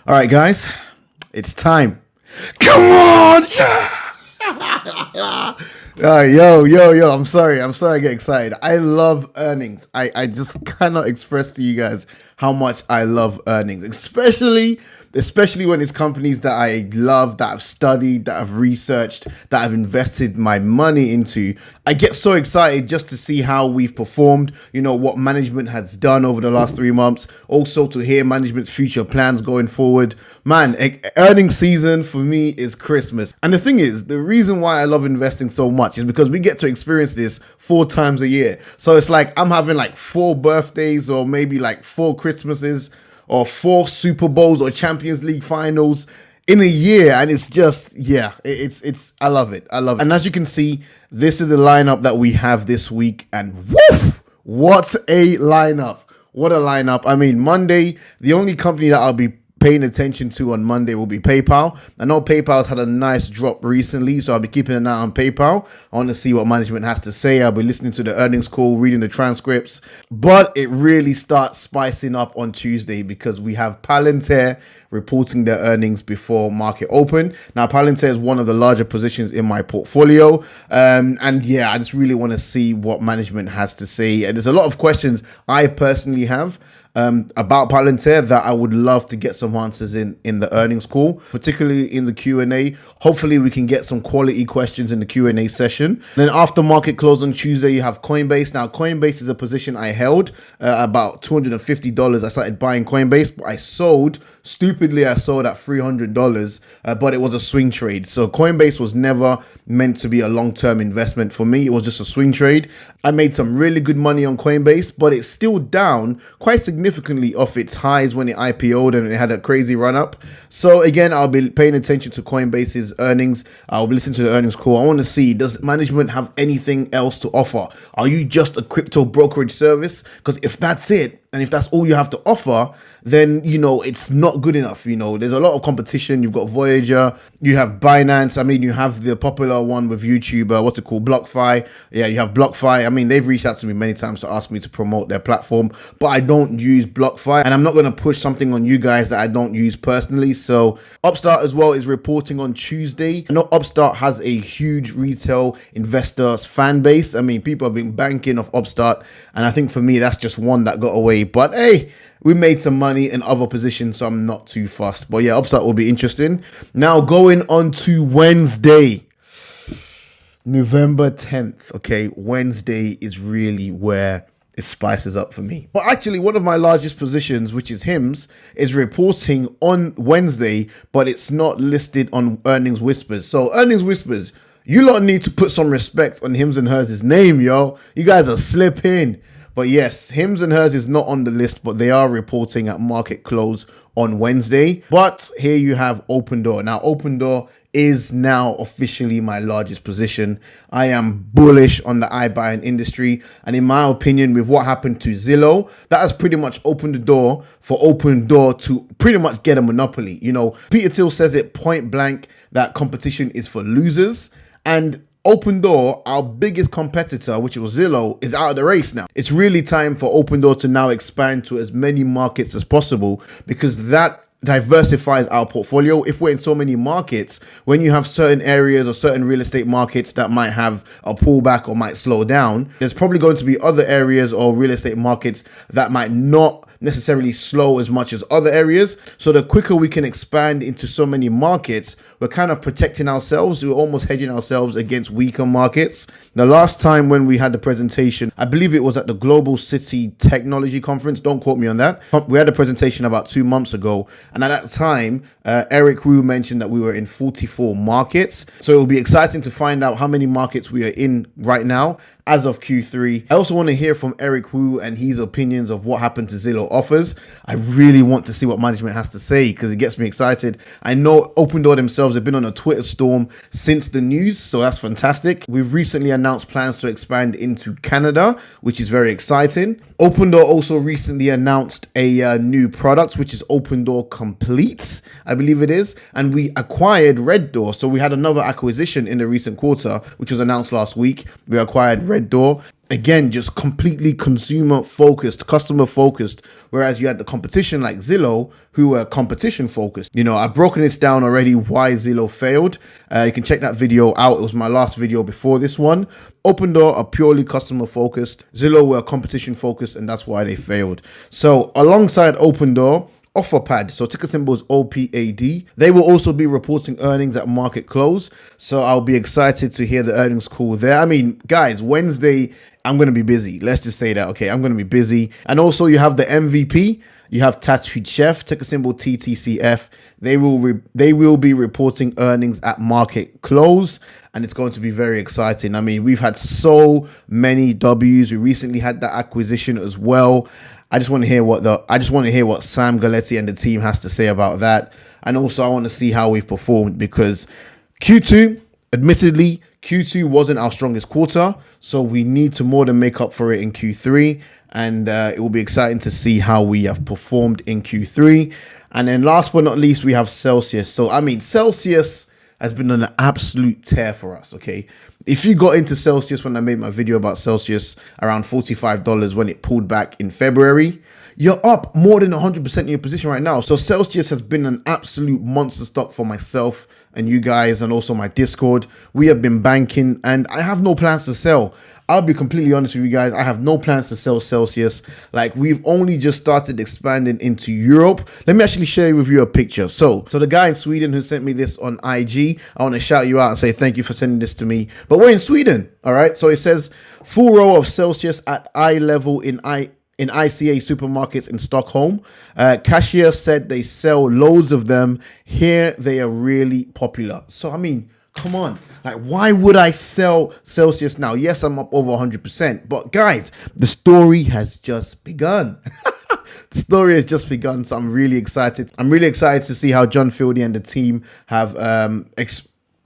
All right, guys, it's time. Come on! Yo. I'm sorry. I get excited. I love earnings. I just cannot express to you guys how much I love earnings, especially when it's companies that I love, that I've studied, that I've researched, that I've invested my money into. I get so excited just to see how we've performed, what management has done over the last 3 months. Also to hear management's future plans going forward. Man, earnings season for me is Christmas. And the thing is, the reason why I love investing so much is because we get to experience this 4 times a year. So it's like I'm having like 4 birthdays or maybe like 4 Christmases or 4 Super Bowls or Champions League finals in a year. And it's just, I love it. And as you can see, this is the lineup that we have this week. And woof, what a lineup. What a lineup. I mean, Monday, the only company that I'll be paying attention to on Monday will be PayPal. I know PayPal's had a nice drop recently, so I'll be keeping an eye on PayPal. I want to see what management has to say. I'll be listening to the earnings call, reading the transcripts. But it really starts spicing up on Tuesday because we have Palantir reporting their earnings before market open. Now, Palantir is one of the larger positions in my portfolio. I just really want to see what management has to say. And there's a lot of questions I personally have about Palantir that I would love to get some answers in the earnings call, particularly in the Q&A. Hopefully we can get some quality questions in the Q&A session. Then after market close on Tuesday, you have Coinbase. Now, Coinbase is a position I held about $250. I started buying Coinbase, but I sold at $300, but it was a swing trade. So Coinbase was never meant to be a long-term investment for me. It was just a swing trade. I made some really good money on Coinbase, but it's still down quite significantly off its highs when it IPO'd and it had a crazy run up. So again, I'll be paying attention to Coinbase's earnings. I'll be listening to the earnings call. I want to see, does management have anything else to offer? Are you just a crypto brokerage service? Because if that's it, and if that's all you have to offer, then, it's not good enough. There's a lot of competition. You've got Voyager, you have Binance. I mean, you have the popular one with YouTube, what's it called? BlockFi. Yeah, you have BlockFi. I mean, they've reached out to me many times to ask me to promote their platform, but I don't use BlockFi, and I'm not going to push something on you guys that I don't use personally. So Upstart as well is reporting on Tuesday. I know Upstart has a huge retail investors fan base. I mean, people have been banking off Upstart, and I think for me, that's just one that got away. But hey, we made some money in other positions, so I'm not too fussed. But yeah, Upstart will be interesting. Now, going on to Wednesday, November 10th. Okay, Wednesday is really where it spices up for me. But actually, one of my largest positions, which is HIMS, is reporting on Wednesday, but it's not listed on Earnings Whispers. So Earnings Whispers, you lot need to put some respect on HIMS and Hers' name, yo. You guys are slipping. But yes, HIMS and Hers is not on the list, but they are reporting at market close on Wednesday. But here you have Open Door. Now, Open Door is now officially my largest position. I am bullish on the iBuying industry. And in my opinion, with what happened to Zillow, that has pretty much opened the door for Open Door to pretty much get a monopoly. Peter Thiel says it point blank that competition is for losers. And Open Door, our biggest competitor, which was Zillow, is out of the race now. It's really time for Open Door to now expand to as many markets as possible, because that diversifies our portfolio. If we're in so many markets, when you have certain areas or certain real estate markets that might have a pullback or might slow down, there's probably going to be other areas or real estate markets that might not necessarily slow as much as other areas. So the quicker we can expand into so many markets, we're kind of protecting ourselves. We're almost hedging ourselves against weaker markets. The last time when we had the presentation, I believe it was at the Global City Technology Conference. Don't quote me on that. We had a presentation about 2 months ago. And at that time, Eric Wu mentioned that we were in 44 markets. So it will be exciting to find out how many markets we are in right now as of Q3. I also want to hear from Eric Wu and his opinions of what happened to Zillow offers. I really want to see what management has to say because it gets me excited. I know Open Door themselves have been on a Twitter storm since the news, so that's fantastic. We've recently announced plans to expand into Canada, which is very exciting. Open Door also recently announced a new product, which is Open Door Complete, I believe it is. And we acquired Red Door. So we had another acquisition in the recent quarter, which was announced last week. We acquired Red Door. again, just completely consumer focused, customer focused. Whereas you had the competition like Zillow, who were competition focused. You know, I've broken this down already why Zillow failed. You can check that video out. It was my last video before this one. Open Door are purely customer focused. Zillow were competition focused, and that's why they failed. So alongside Open Door, OfferPad, so ticker symbol is OPAD. They will also be reporting earnings at market close. So I'll be excited to hear the earnings call there. I mean, guys, Wednesday, I'm going to be busy. Let's just say that, okay? I'm going to be busy. And also you have the MVP. You have Tattooed Chef, ticker symbol TTCF. They will be reporting earnings at market close, and it's going to be very exciting. I mean, we've had so many W's. We recently had that acquisition as well. I just want to hear what Sam Galetti and the team has to say about that. And also I want to see how we've performed, because Q2, admittedly, Q2 wasn't our strongest quarter, so we need to more than make up for it in Q3. And it will be exciting to see how we have performed in Q3. And then last but not least, we have Celsius. So, I mean, Celsius has been an absolute tear for us, okay? If you got into Celsius when I made my video about Celsius around $45 when it pulled back in February, you're up more than 100% in your position right now. So Celsius has been an absolute monster stock for myself and you guys, and also my Discord. We have been banking, and I have no plans to sell. I'll be completely honest with you guys. I have no plans to sell Celsius. Like, we've only just started expanding into Europe. Let me actually share with you a picture. So the guy in Sweden who sent me this on IG, I want to shout you out and say thank you for sending this to me. But we're in Sweden, all right? So it says full row of Celsius at eye level in ICA supermarkets in Stockholm. Cashier said they sell loads of them. Here they are really popular. So, I mean, come on. Like, why would I sell Celsius now? Yes, I'm up over 100%. But guys, the story has just begun. The story has just begun. So I'm really excited. I'm really excited to see how John Fieldy and the team have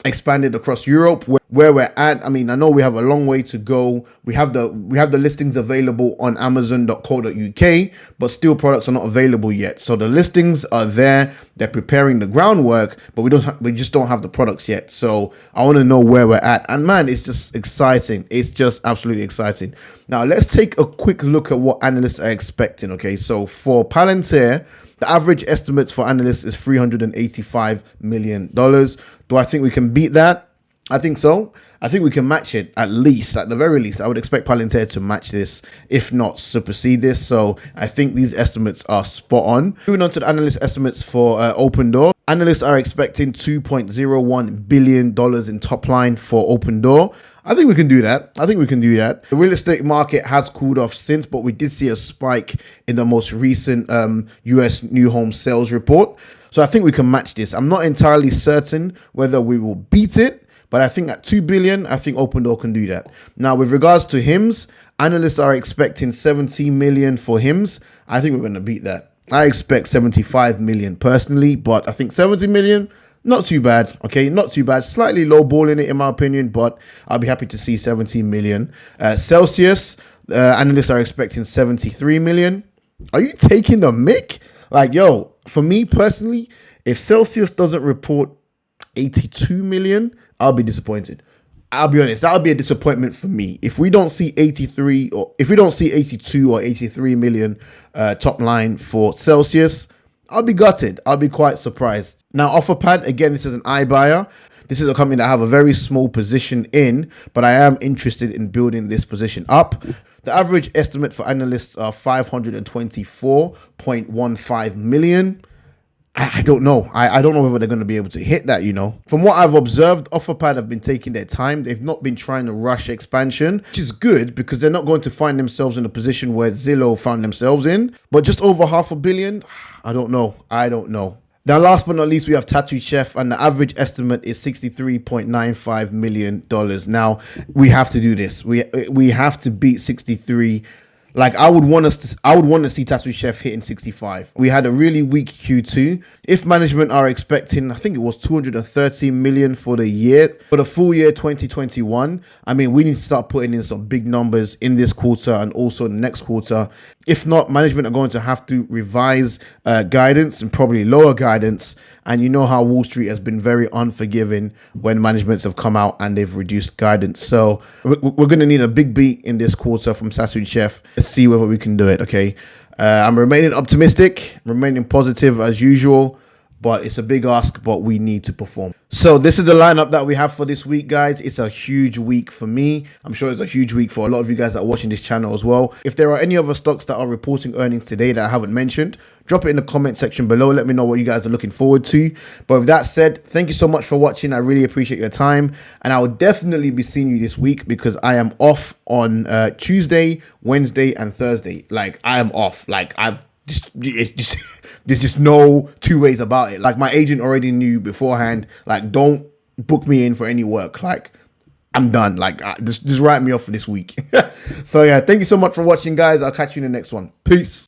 expanded across Europe, where we're at. I mean, I know we have a long way to go. We have the listings available on Amazon.co.uk, but still products are not available yet. So the listings are there. They're preparing the groundwork, but we just don't have the products yet. So I want to know where we're at. And man, it's just exciting. It's just absolutely exciting. Now let's take a quick look at what analysts are expecting. Okay, so for Palantir, the average estimates for analysts is $385 million. Do I think we can beat that? I think so. I think we can match it, at least. At the very least, I would expect Palantir to match this, if not supersede this. So I think these estimates are spot on. Moving on to the analyst estimates for Open Door. Analysts are expecting $2.01 billion in top line for Open Door. I think we can do that. The real estate market has cooled off since, but we did see a spike in the most recent US new home sales report. So I think we can match this. I'm not entirely certain whether we will beat it, but I think at 2 billion, I think Open Door can do that. Now, with regards to HIMS, analysts are expecting 70 million for HIMS. I think we're going to beat that. I expect 75 million personally, but I think 70 million, not too bad. Okay, not too bad. Slightly low balling it in my opinion, but I'll be happy to see 17 million. Celsius, analysts are expecting 73 million. Are you taking the mick? Like, yo, for me personally, if Celsius doesn't report 82 million, I'll be disappointed. I'll be honest, that'll be a disappointment for me. If we don't see 83, or if we don't see 82 or 83 million top line for Celsius, I'll be gutted. I'll be quite surprised. Now, OfferPad, again, this is an iBuyer. This is a company that I have a very small position in, but I am interested in building this position up. The average estimate for analysts are 524.15 million. I don't know. I don't know whether they're going to be able to hit that, you know. From what I've observed, OfferPad have been taking their time. They've not been trying to rush expansion, which is good because they're not going to find themselves in a position where Zillow found themselves in. But just over $500 million, I don't know. Now, last but not least, we have Tattooed Chef, and the average estimate is $63.95 million. Now, we have to do this. We have to beat 63. Like I would want to see TTCF hitting 65. We had a really weak Q2. If management are expecting, I think it was 230 million for the year, for the full year 2021, I mean, we need to start putting in some big numbers in this quarter and also the next quarter. If not, management are going to have to revise guidance and probably lower guidance. And you know how Wall Street has been very unforgiving when managements have come out and they've reduced guidance. So we're going to need a big beat in this quarter from TTCF. Let's see whether we can do it, okay? I'm remaining optimistic, remaining positive as usual, but it's a big ask, but we need to perform. So this is the lineup that we have for this week, guys. It's a huge week for me. I'm sure it's a huge week for a lot of you guys that are watching this channel as well. If there are any other stocks that are reporting earnings today that I haven't mentioned, drop it in the comment section below. Let me know what you guys are looking forward to. But with that said, thank you so much for watching. I really appreciate your time. And I will definitely be seeing you this week because I am off on Tuesday, Wednesday, and Thursday. Like, I am off. Like, it's just there's just no two ways about it. Like, my agent already knew beforehand, like, don't book me in for any work. Like, I'm done. Like, just write me off for this week. So yeah, thank you so much for watching, guys. I'll catch you in the next one. Peace.